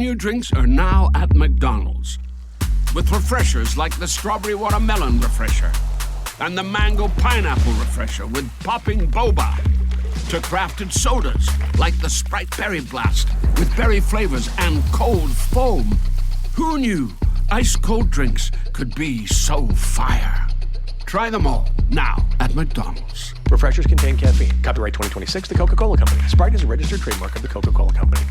new drinks are now at McDonald's. With refreshers like the Strawberry Watermelon Refresher and the Mango Pineapple Refresher with popping boba, to crafted sodas like the Sprite Berry Blast with berry flavors and cold foam. Who knew ice-cold drinks could be so fire? Try them all now at McDonald's. Refreshers contain caffeine. Copyright 2026, The Coca-Cola Company. Sprite is a registered trademark of The Coca-Cola Company.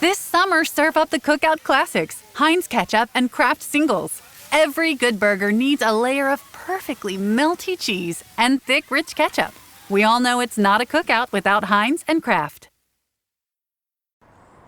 This summer, serve up the Cookout Classics, Heinz Ketchup, and Kraft Singles. Every good burger needs a layer of perfectly melty cheese and thick, rich ketchup. We all know it's not a cookout without Heinz and Kraft.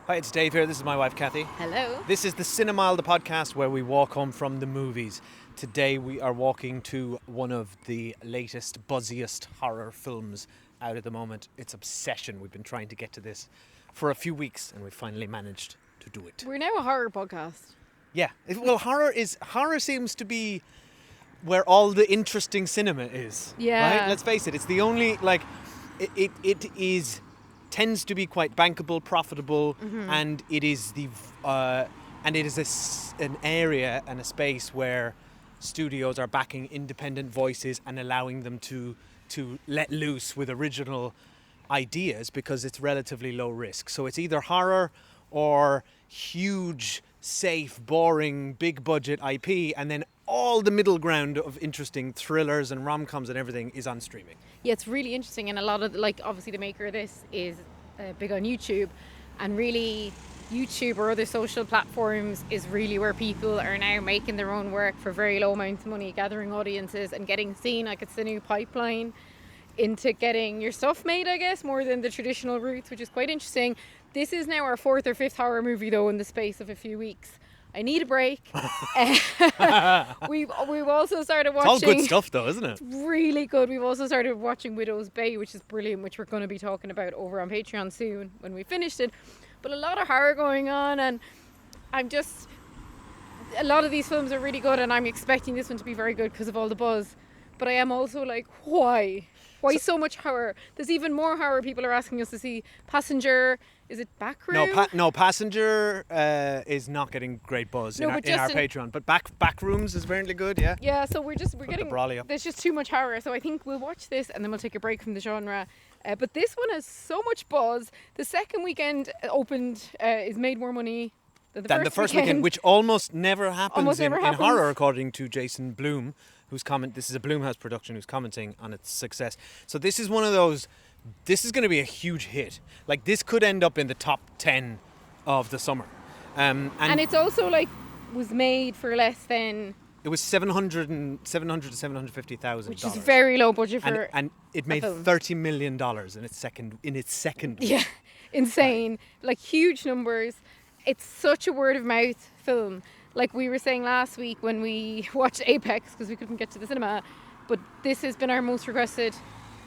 Hi, it's Dave here. This is my wife, Kathy. Hello. This is the Cinemile, the podcast where we walk home from the movies. Today we are walking to one of the latest, buzziest horror films out at the moment. It's Obsession. We've been trying to get to this for a few weeks and we finally managed to do it. We're now a horror podcast. Yeah. Well, horror seems to be where all the interesting cinema is. Yeah. Right? Let's face it. It's the only, it is tends to be quite bankable, profitable, and it is an area and a space where studios are backing independent voices and allowing them to let loose with original ideas because it's relatively low risk. So it's either horror or huge, safe, boring, big budget IP, and then all the middle ground of interesting thrillers and rom-coms and everything is on streaming. Yeah, it's really interesting, and a lot of, obviously the maker of this is big on YouTube, and really YouTube or other social platforms is really where people are now making their own work for very low amounts of money, gathering audiences and getting seen. Like, it's the new pipeline into getting your stuff made, I guess, more than the traditional routes, which is quite interesting. This is now our 4th or 5th horror movie, though, in the space of a few weeks. I need a break. We've also started watching... It's all good stuff, though, isn't it? It's really good. We've also started watching Widow's Bay, which is brilliant, which we're going to be talking about over on Patreon soon when we finished it. But a lot of horror going on, and a lot of these films are really good, and I'm expecting this one to be very good because of all the buzz. But I am also like, why? Why so much horror? There's even more horror people are asking us to see. Passenger, is it Backroom? No, Passenger is not getting great buzz in our Patreon. But Backrooms is apparently good, yeah? Yeah, so we're getting... There's just too much horror. So I think we'll watch this and then we'll take a break from the genre. But this one has so much buzz. The second weekend opened is made more money than the first weekend. Which almost never happens in horror, according to Jason Blum, this is a Blumhouse production, who's commenting on its success. So this is one of those, this is going to be a huge hit. Like, this could end up in the top 10 of the summer. And it's also was made for less than... It was $700 to $750,000, which is very low budget for and it made $30 million in its second week. Yeah, insane. Huge numbers. It's such a word of mouth film. Like we were saying last week when we watched Apex because we couldn't get to the cinema, but this has been our most requested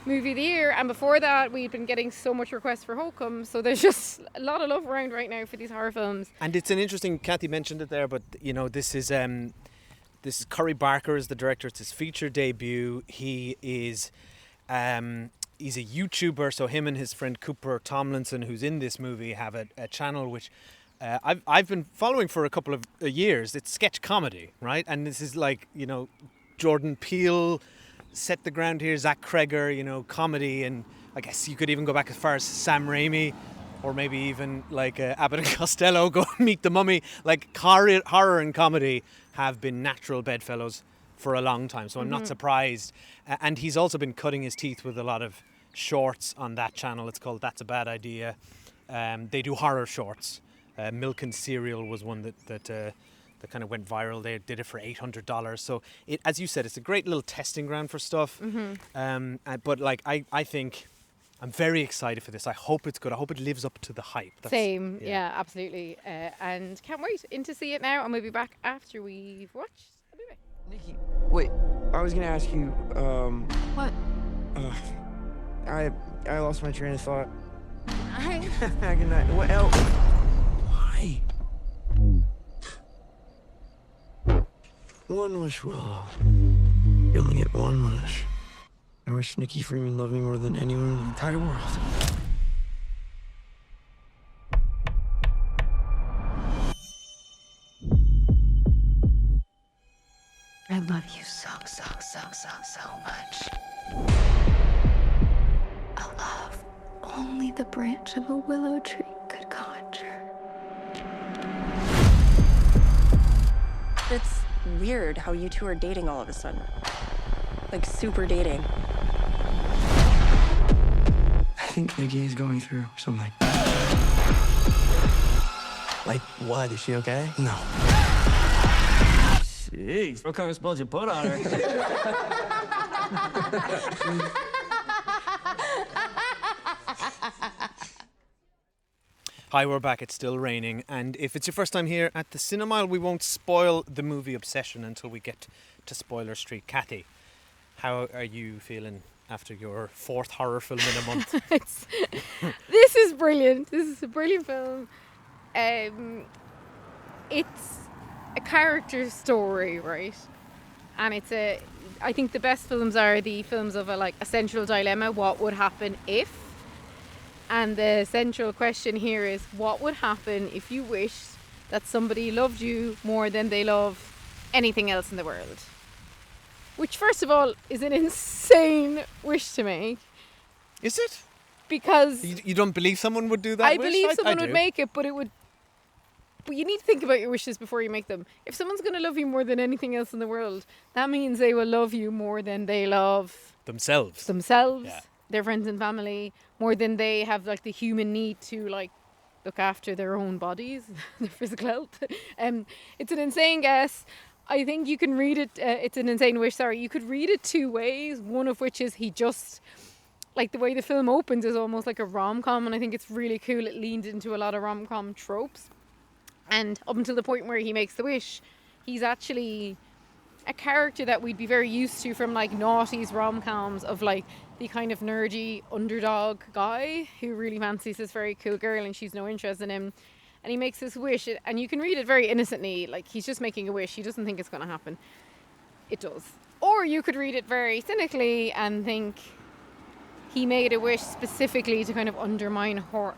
movie of the year, and before that we'd been getting so much requests for Holcomb, so there's just a lot of love around right now for these horror films. And it's an interesting, Kathy mentioned it there, but this is Curry Barker is the director. It's his feature debut. He is he's a YouTuber, so him and his friend Cooper Tomlinson, who's in this movie, have a channel which I've been following for a couple of years. It's sketch comedy, right? And this is Jordan Peele set the ground here, Zach Kreger, comedy, and I guess you could even go back as far as Sam Raimi, or maybe even Abbott and Costello, go Meet the Mummy. Horror and comedy have been natural bedfellows for a long time, so I'm not surprised. And he's also been cutting his teeth with a lot of shorts on that channel. It's called That's a Bad Idea. They do horror shorts. Milk and Cereal was one that kind of went viral. They did it for $800. So as you said, it's a great little testing ground for stuff. But I think I'm very excited for this. I hope it's good. I hope it lives up to the hype. Same, yeah, absolutely. And can't wait in to see it now. And we'll be back after we've watched the movie. Nikki, wait. I was gonna ask you. What? I lost my train of thought. Hi. Good night. What else? Why? One wish, Willow. You only get one wish. I wish Nikki Freeman loved me more than anyone in the entire world. so much. A love only the branch of a willow tree could conjure. It's weird how you two are dating all of a sudden. Like, super dating. I think Nikki is going through something. Like what? Is she okay? No. Jeez, what kind of spells you put on her? Hi, we're back. It's still raining, and if it's your first time here at the Cinemile, we won't spoil the movie Obsession until we get to Spoiler Street. Kathy, how are you feeling after your fourth horror film in a month? This is brilliant. This is a brilliant film. It's a character story, right? And I think the best films are the films of a central dilemma. What would happen if? And the central question here is, what would happen if you wished that somebody loved you more than they love anything else in the world? Which, first of all, is an insane wish to make. Is it? Because You don't believe someone would do that? I wish? believe someone do. would make it, but it would. But you need to think about your wishes before you make them. If someone's going to love you more than anything else in the world, that means they will love you more than they love themselves. Yeah. Their friends and family, more than they have the human need to look after their own bodies, their physical health. It's an insane guess. I think you can read it. It's an insane wish. Sorry, you could read it two ways. One of which is he just. The way the film opens is almost like a rom-com, and I think it's really cool. It leaned into a lot of rom-com tropes. And up until the point where he makes the wish, he's actually a character that we'd be very used to from noughties rom-coms of the kind of nerdy underdog guy who really fancies this very cool girl and she's no interest in him. And he makes this wish, and you can read it very innocently, he's just making a wish. He doesn't think it's going to happen. It does. Or you could read it very cynically and think he made a wish specifically to kind of undermine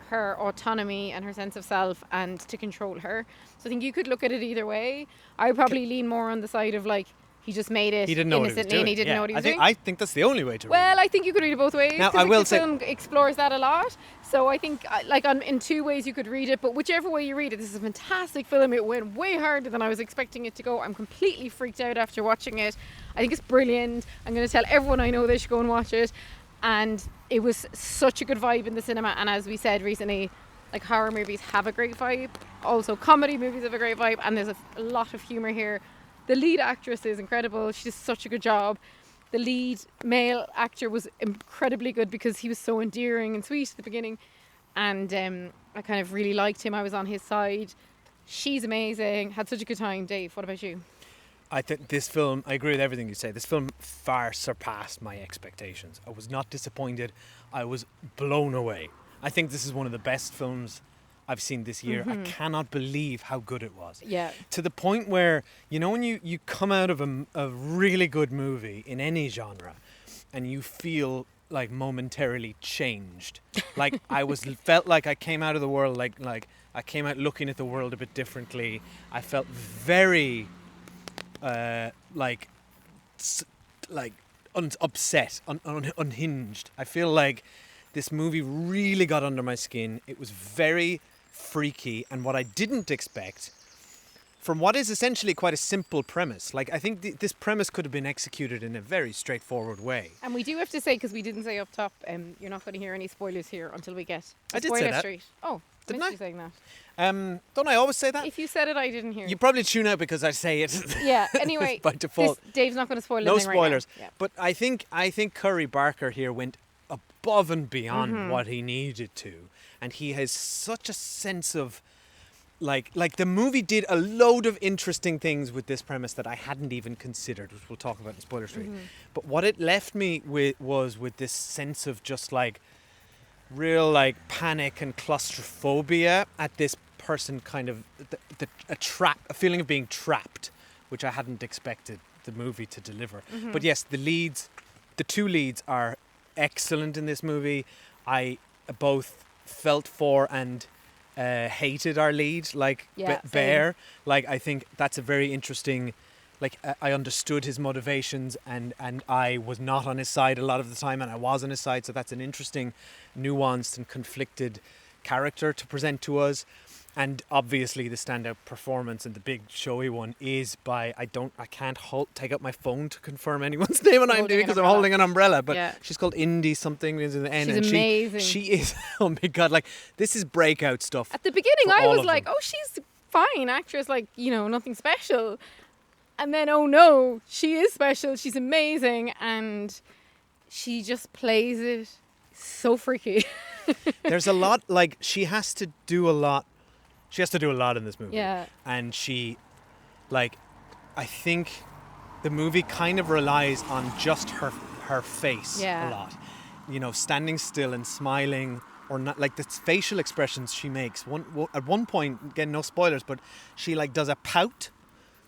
her autonomy and her sense of self and to control her. So I think you could look at it either way. I would probably lean more on the side of he just made it He didn't know what he was innocently doing. and he didn't know what he was doing. I think that's the only way to read Well, it. I think you could read it both ways. Now, 'cause, I will the say- film explores that a lot. So I think, in two ways you could read it, but whichever way you read it, this is a fantastic film. It went way harder than I was expecting it to go. I'm completely freaked out after watching it. I think it's brilliant. I'm going to tell everyone I know they should go and watch it. And it was such a good vibe in the cinema. And as we said recently, horror movies have a great vibe. Also, comedy movies have a great vibe. And there's a lot of humour here. The lead actress is incredible. She does such a good job. The lead male actor was incredibly good because he was so endearing and sweet at the beginning. And I kind of really liked him. I was on his side. She's amazing. Had such a good time. Dave, what about you? I think this film, I agree with everything you say. This film far surpassed my expectations. I was not disappointed. I was blown away. I think this is one of the best films I've seen this year. I cannot believe how good it was. Yeah. To the point where, when you come out of a really good movie in any genre and you feel momentarily changed. Felt like I came out of the world, like I came out looking at the world a bit differently. I felt very upset, unhinged. I feel like this movie really got under my skin. It was very freaky, and what I didn't expect from what is essentially quite a simple premise. I think this premise could have been executed in a very straightforward way. And we do have to say, because we didn't say up top, you're not going to hear any spoilers here until we get to I did Spoiler say that. Street. Oh, Didn't missed I? you saying that. Don't I always say that? If you said it, I didn't hear. You probably tune out because I say it. Yeah. Anyway, by default. Dave's not going to spoil No anything spoilers. right now. Yeah. But I think Curry Barker here went above and beyond what he needed to, and he has such a sense of the movie did a load of interesting things with this premise that I hadn't even considered, which we'll talk about in Spoiler Street. But what it left me with was this sense of just real panic and claustrophobia at this person kind of a feeling of being trapped, which I hadn't expected the movie to deliver. But yes, the two leads are excellent in this movie. I both felt for and hated our lead, Yeah, Bear. I think that's a very interesting like I understood his motivations, and I was not on his side a lot of the time, and I was on his side. So that's an interesting, nuanced and conflicted character to present to us. And obviously the standout performance and the big showy one is by I can't take out my phone to confirm anyone's name on IMDb because I'm holding an umbrella, but she's called Indy something is in the end. She's amazing. She is, oh my god, like this is breakout stuff. At the beginning I was like, them. oh, she's fine actress, like, you know, nothing special. And then, oh no, she is special, she's amazing, and she just plays it so freaky. There's a lot, like she has to do a lot in this movie. Yeah. And she, like, I think the movie kind of relies on just her face a lot. You know, standing still and smiling or not, like the facial expressions she makes. At one point, again, no spoilers, but she like does a pout,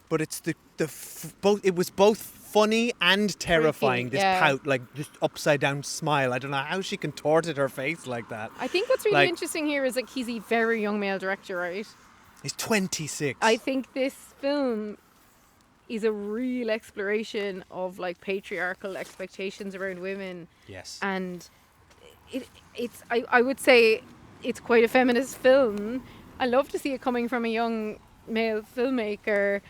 but it's both. It was both funny and terrifying. Freaky, this pout, like just upside down smile. I don't know how she contorted her face like that. I think what's really interesting here is like he's a very young male director, right? He's 26. I think this film is a real exploration of like patriarchal expectations around women. Yes. And I would say it's quite a feminist film. I love to see it coming from a young male filmmaker.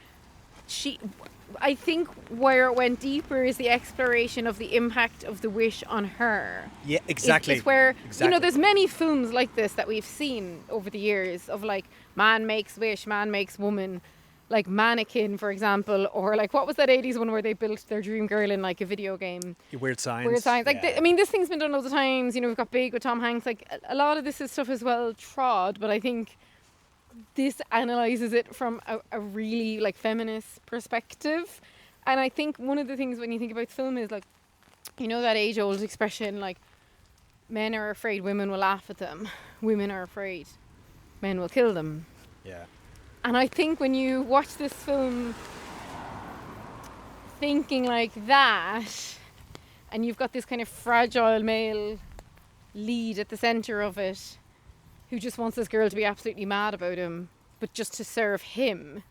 I think where it went deeper is the exploration of the impact of the wish on her. Yeah, exactly. It's where, you know, there's many films like this that we've seen over the years of like man makes wish, man makes woman, like Mannequin, for example, or like what was that 80s one where they built their dream girl in like a video game? Weird Science. Weird Science. Like, I mean, this thing's been done loads of times. You know, we've got Big with Tom Hanks. Like, a lot of this is stuff as well trod, but I think this analyzes it from a really like feminist perspective. And I think one of the things when you think about film is like, you know, that age old expression like men are afraid women will laugh at them, women are afraid men will kill them. Yeah. And I think when you watch this film thinking like that, and you've got this kind of fragile male lead at the centre of it who just wants this girl to be absolutely mad about him, but just to serve him.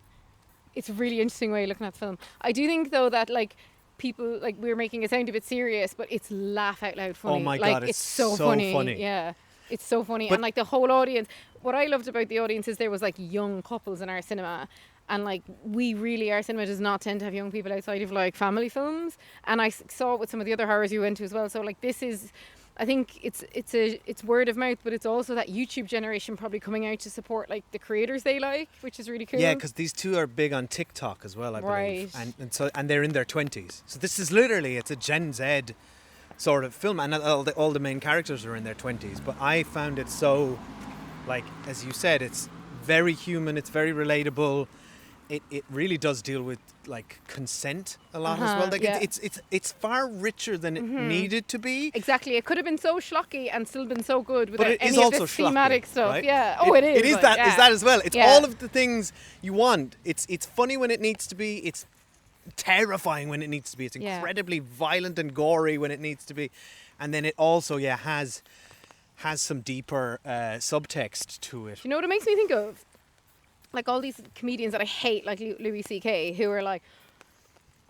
It's a really interesting way of looking at the film. I do think, though, that, like, people, like, we're making it sound a bit serious, but it's laugh out loud funny. Oh my like, God, it's so funny. Yeah, it's so funny. And, like, the whole audience, what I loved about the audience is there was, like, young couples in our cinema. And, like, our cinema does not tend to have young people outside of, like, family films. And I saw it with some of the other horrors we went to as well. So, like, this is... I think it's word of mouth, but it's also that YouTube generation probably coming out to support like the creators they like, which is really cool. Yeah, because these two are big on TikTok as well, I believe, right. and they're in their 20s. So this is literally it's a Gen Z sort of film, and all the main characters are in their 20s. But I found it so, like as you said, it's very human, it's very relatable. It really does deal with like consent a lot as well. Like it's far richer than it needed to be. Exactly, it could have been so schlocky and still been so good without it is any of also this thematic stuff. Right? Yeah, it is. It is like, that. yeah. Is that as well? It's all of the things you want. It's funny when it needs to be. It's terrifying when it needs to be. It's incredibly violent and gory when it needs to be, and then it also has some deeper subtext to it. You know what it makes me think of? Like all these comedians that I hate, like Louis C.K., who are like,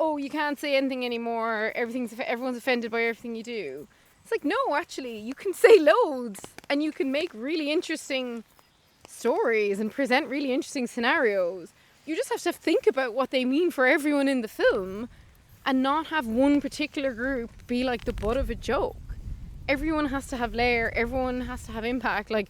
oh, you can't say anything anymore, everyone's offended by everything you do. It's like, no, actually, you can say loads, and you can make really interesting stories and present really interesting scenarios. You just have to think about what they mean for everyone in the film and not have one particular group be like the butt of a joke. Everyone has to have layer, everyone has to have impact. Like,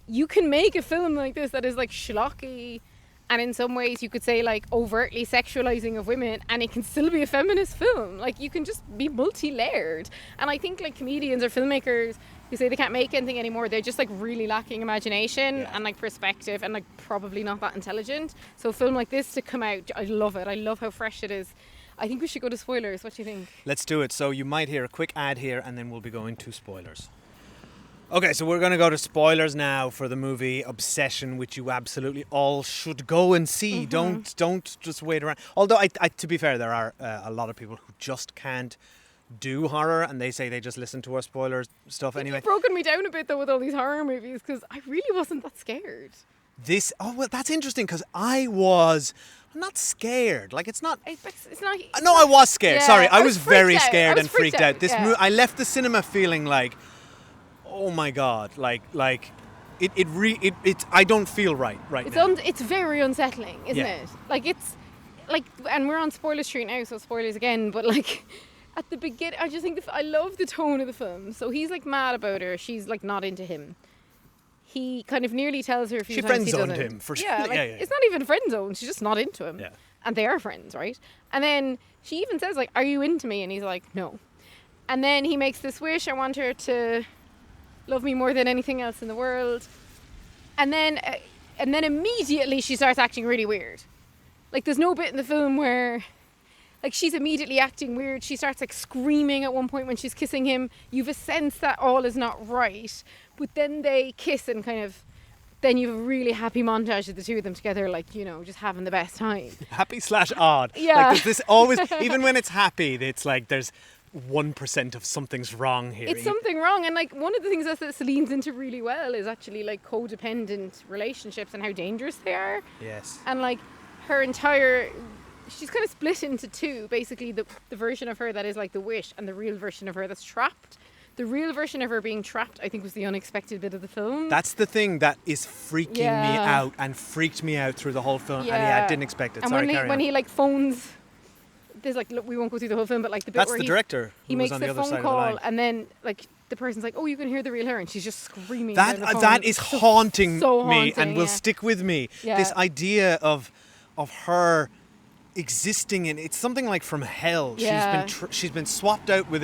you can make a film like this that is like schlocky and in some ways you could say like overtly sexualizing of women, and it can still be a feminist film. Like, you can just be multi-layered. And I think like comedians or filmmakers who say they can't make anything anymore, they're just like really lacking imagination and like perspective and like probably not that intelligent. So a film like this to come out, I love it. I love how fresh it is. I think we should go to spoilers. What do you think? Let's do it. So you might hear a quick ad here and then we'll be going to spoilers. Okay, so we're going to go to spoilers now for the movie Obsession, which you absolutely all should go and see. Don't just wait around. Although, to be fair, there are a lot of people who just can't do horror, and they say they just listen to our spoilers stuff anyway. You've broken me down a bit though with all these horror movies, because I really wasn't that scared. Well, that's interesting, because I was I'm not scared. Like, it's not. It's not. No, I was scared. Yeah, Sorry, I was freaked very out. scared I was and freaked out. This yeah. I left the cinema feeling like, oh my god, like I don't feel right now. It's very unsettling, isn't Yeah. it? Like it's like, and we're on spoiler street now, so spoilers again. But like at the beginning, I just think I love the tone of the film. So he's like mad about her. She's like not into him. He kind of nearly tells her a few She times he friend-zoned doesn't. him for sure. Yeah, like, Yeah. it's not even friend zone. She's just not into him. Yeah. And they are friends, right? And then she even says like, "Are you into me?" And he's like, "No." And then he makes this wish. I want her to love me more than anything else in the world. And then immediately she starts acting really weird. Like there's no bit in the film where like she's immediately acting weird. She starts like screaming at one point when she's kissing him. You've a sense that all is not right. But then they kiss and kind of, then you have a really happy montage of the two of them together, like, you know, just having the best time. Happy / odd. Yeah. Like, there's this always, even when it's happy, it's like there's 1% of something's wrong here. It's something wrong. And like one of the things that this leans into really well is actually like codependent relationships and how dangerous they are. Yes. And like she's kind of split into two, basically the version of her that is like the wish and the real version of her that's trapped. The real version of her being trapped, I think, was the unexpected bit of the film. That's the thing that is freaking me out and freaked me out through the whole film. And yeah, I didn't expect it. And Sorry, when he like phones, there's like, look, we won't go through the whole film, but like the bit That's where the director he who was makes on the the other phone side of the call, line. and then like the person's like, "Oh, you can hear the real her," and she's just screaming. down the phone. That is haunting so me haunting, and will yeah. stick with me. Yeah. This idea of her existing in, it's something like from hell. Yeah. She's been swapped out with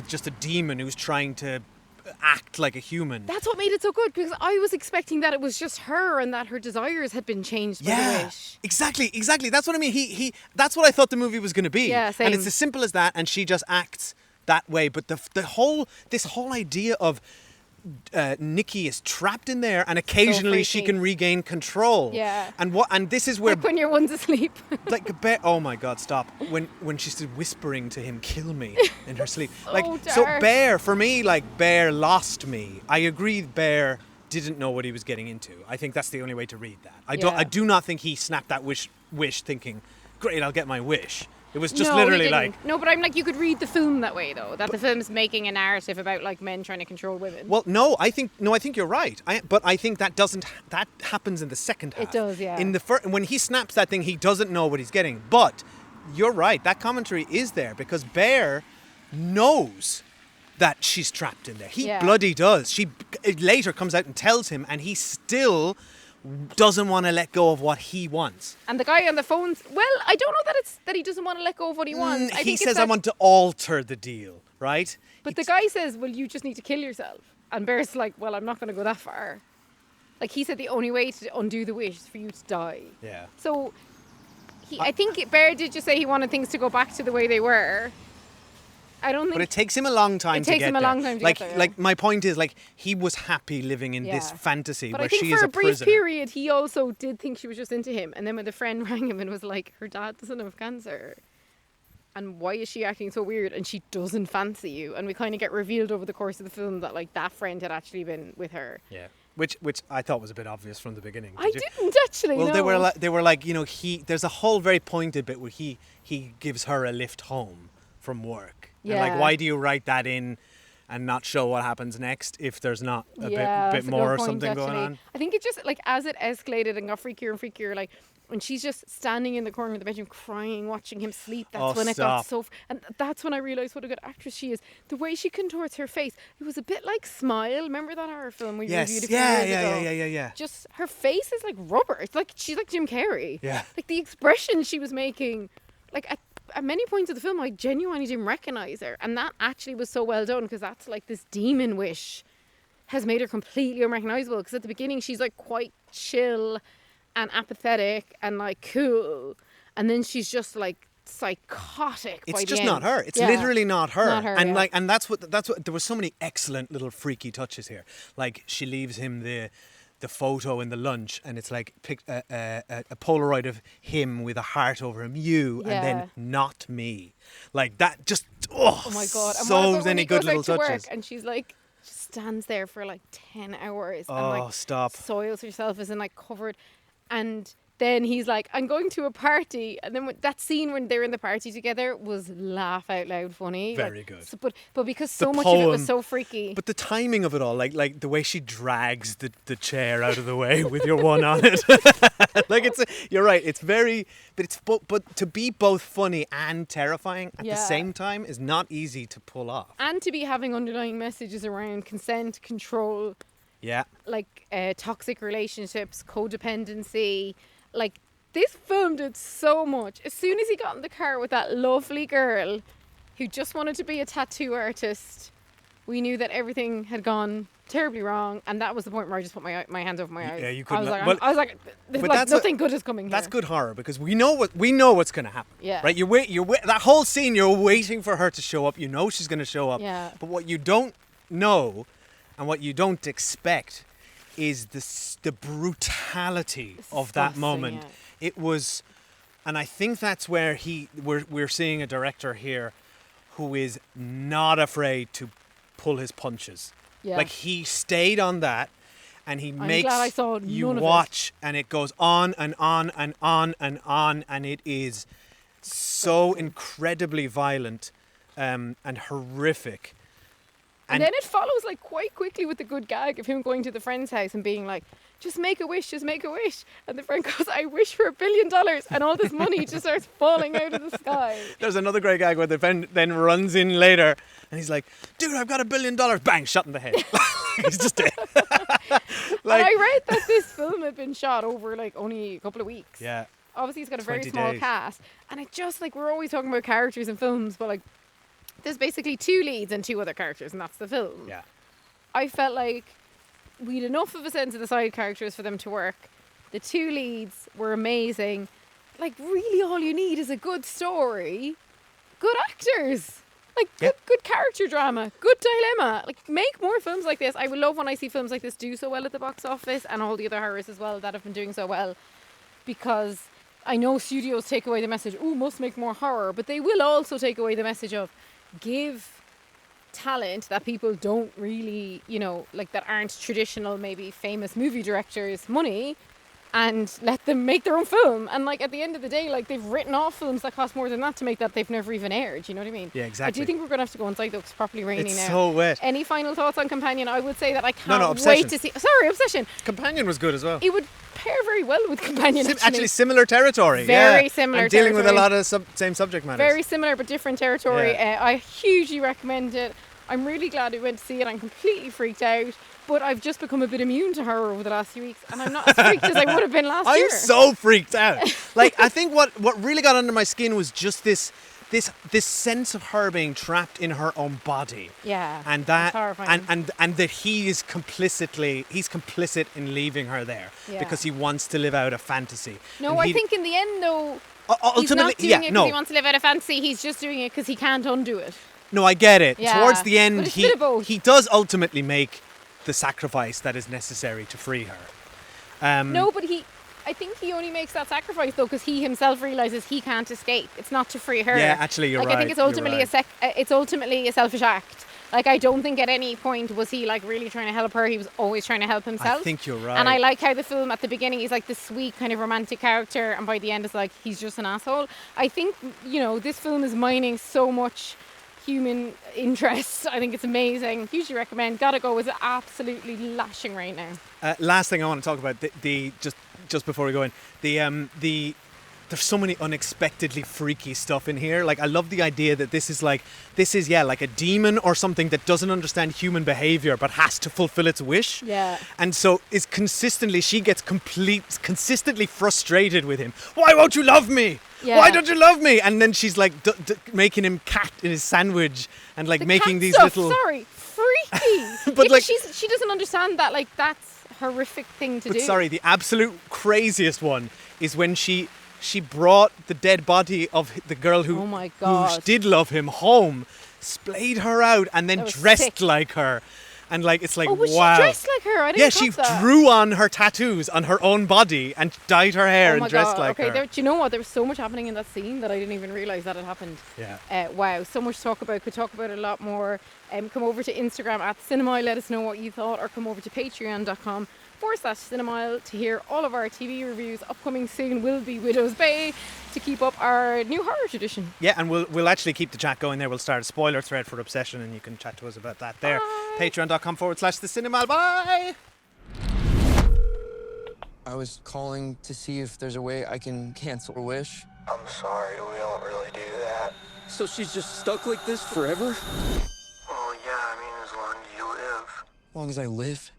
just a demon who's trying to act like a human. That's what made it so good, because I was expecting that it was just her and that her desires had been changed by the wish. Exactly. That's what I mean. He that's what I thought the movie was going to be. Yeah, same. And it's as simple as that, and she just acts that way. But this whole idea of Nikki is trapped in there, and occasionally she freaky. can regain control. Yeah. And this is where Like when your one's asleep. like Bear, oh my god, stop. When she's whispering to him, "Kill me," in her sleep. So So dark. Bear, for me, like Bear lost me. I agree Bear didn't know what he was getting into. I think that's the only way to read that. I do not think he snapped that wish thinking, "Great, I'll get my wish." It was just No, he literally didn't. like, No, but I'm like, you could read the film that way though. That the film's making a narrative about like men trying to control women. well, no, I think you're right. But I think that happens in the second half. It does, yeah. In the when he snaps that thing, he doesn't know what he's getting. But you're right. That commentary is there because Bear knows that she's trapped in there. He Yeah. bloody does. She later comes out and tells him, and he still doesn't want to let go of what he wants. And the guy on the phone, well, I don't know that it's that he doesn't want to let go of what he wants. I He think it's says, "I that- want to alter the deal," right? But the guy says, "Well, you just need to kill yourself." And Bear's like, "Well, I'm not going to go that far." Like he said, the only way to undo the wish is for you to die. Yeah. So, I think Bear did just say he wanted things to go back to the way they were. I don't think. But it takes him a long time It to get takes him a there. long time to like, get there, Like my point is, like he was happy living in this Yeah. fantasy But where I think she for is a a brief prisoner. period, he also did think she was just into him. And then when the friend rang him and was like, "Her dad doesn't have cancer, and why is she acting so weird? And she doesn't fancy you." And we kind of get revealed over the course of the film that like that friend had actually been with her. Yeah. Which I thought was a bit obvious from the beginning. I Did you? didn't actually. Well, no. they were like, you know, there's a whole very pointed bit where he gives her a lift home from work. And like, Yeah. why do you write that in and not show what happens next if there's not a bit that's a good more or point, something going actually. on? I think it just like as it escalated and got freakier and freakier, like when she's just standing in the corner of the bedroom crying, watching him sleep. That's Oh, when it got stop. so. And that's when I realised what a good actress she is. The way she contorts her face, it was a bit like Smile. Remember that horror film we Yes. reviewed a few Yeah, years ago? yeah. Just her face is like rubber. It's like she's like Jim Carrey. Yeah. Like the expression she was making, like at many points of the film, I genuinely didn't recognise her, and that actually was so well done because that's like this demon wish has made her completely unrecognisable. Because at the beginning she's like quite chill and apathetic and like cool, and then she's just like psychotic. It's by just the not end. her. It's Yeah. literally not her. Not her, and yeah. and that's what there were so many excellent little freaky touches here. Like she leaves him the photo in the lunch, and it's like a Polaroid of him with a heart over him, you, and Yeah. then not me. Like that, just oh my God! And what so about when many he good goes out little to work touches. and she's like stands there for like 10 hours and Oh, like stop. soils herself, as in like covered, and Then he's like, I'm going to a party. And then that scene when they're in the party together was laugh out loud funny. Very good. So, but because The so much of it was poem. so freaky. But the timing of it all, like the way she drags the chair out of the way with your one on it, like you're right. It's very, but to be both funny and terrifying at the same time is not easy to pull off. And to be having underlying messages around consent, control, Yeah. like toxic relationships, codependency. Like, this film did so much. As soon as he got in the car with that lovely girl who just wanted to be a tattoo artist, we knew that everything had gone terribly wrong. And that was the point where I just put my hands over my eyes. Yeah, you I was couldn't. like, I was like, nothing good is coming here. That's good horror because we know what's going to happen. Yeah. Right. You wait. That whole scene. You're waiting for her to show up. You know she's going to show up. Yeah. But what you don't know, and what you don't expect, is the brutality of that Disgusting, moment. yeah. It was, and I think that's where we're seeing a director here who is not afraid to pull his punches. Yeah. Like, he stayed on that, and he makes glad I saw you none of it. watch, and it goes on and on and on and on, and it is so incredibly violent and horrific. And then it follows like quite quickly with the good gag of him going to the friend's house and being like, just make a wish, just make a wish. And the friend goes, I wish for $1 billion. And all this money just starts falling out of the sky. There's another great gag where the friend then runs in later and he's like, dude, I've got $1 billion. Bang, shot in the head. He's just dead. And I read that this film had been shot over like only a couple of weeks. Yeah. Obviously, it's got a very 20 small days. cast. And it just like, we're always talking about characters in films, but like, there's basically 2 leads and 2 other characters, and that's the film. Yeah. I felt like we had enough of a sense of the side characters for them to work. The 2 leads were amazing. Like, really all you need is a good story, good actors, like good character drama, good dilemma. Like, make more films like this. I would love when I see films like this do so well at the box office, and all the other horrors as well that have been doing so well, because I know studios take away the message, must make more horror, but they will also take away the message of give talent that people don't really, like that aren't traditional, maybe famous movie directors money, and let them make their own film. And like at the end of the day, like they've written off films that cost more than that to make that they've never even aired. You know what I mean? Yeah, exactly. I do think we're going to have to go inside though, 'cause it's properly raining It's now. so wet. Any final thoughts on Companion? I would say that I can't Obsession. wait to see. Sorry, Obsession. Companion was good as well. It would pair very well with Companion. Actually, similar territory. Very yeah. similar and dealing with a territory. lot of same subject matters. Very similar but different territory. Yeah. I hugely recommend it. I'm really glad we went to see it. I'm completely freaked out, but I've just become a bit immune to horror over the last few weeks, and I'm not as freaked as I would have been last year. I'm so freaked out. Like, I think what really got under my skin was just this sense of her being trapped in her own body. Yeah, And that it's horrifying. and that he's complicit in leaving her there Yeah. because he wants to live out a fantasy. No, And I he- think in the end though, ultimately, he's not doing yeah, it because no. he wants to live out a fantasy. He's just doing it because he can't undo it. No, I get it. Yeah. Towards the But end, it's a bit of both. he does ultimately make the sacrifice that is necessary to free her. No, but I think he only makes that sacrifice though because he himself realizes he can't escape. It's not to free her. Yeah, actually, you're I think right, it's you're ultimately right. it's ultimately a selfish act. Like, I don't think at any point was he like really trying to help her. He was always trying to help himself. I think you're right. And I like how the film at the beginning he's like this sweet kind of romantic character, and by the end it's like he's just an asshole. I think this film is mining so much human interest. I think it's amazing. Hugely recommend. Gotta go. It's absolutely lashing right now. Last thing I want to talk about, just before we go in, there's so many unexpectedly freaky stuff in here. Like, I love the idea that this is like a demon or something that doesn't understand human behavior but has to fulfill its wish. Yeah. And so she gets consistently frustrated with him. Why won't you love me? Yeah. Why don't you love me? And then she's like making him cat in his sandwich and like The making cat these stuff, little. sorry, freaky. But like- she doesn't understand that like that's a horrific thing to But do. sorry, the absolute craziest one is when she brought the dead body of the girl who, Oh my who God. did love him home, splayed her out, and then That was dressed sick. like her. And like it's like Oh, was wow. she dressed like her? I didn't Yeah, she catch that. drew on her tattoos on her own body and dyed her hair Oh my and dressed God. like okay, her. do you know what? There was so much happening in that scene that I didn't even realise that had happened. Yeah. Wow, so much to talk about. Could talk about it a lot more. Come over to Instagram @Cinemile, let us know what you thought, or come over to patreon.com/Cinemile to hear all of our TV reviews. Upcoming soon will be Widow's Bay to keep up our new horror tradition. Yeah, and we'll actually keep the chat going there. We'll start a spoiler thread for Obsession, and you can chat to us about that there. Patreon.com/TheCinema. Bye. I was calling to see if there's a way I can cancel a wish. I'm sorry, we don't really do that. So she's just stuck like this forever? Well, yeah, I mean, as long as you live. As long as I live?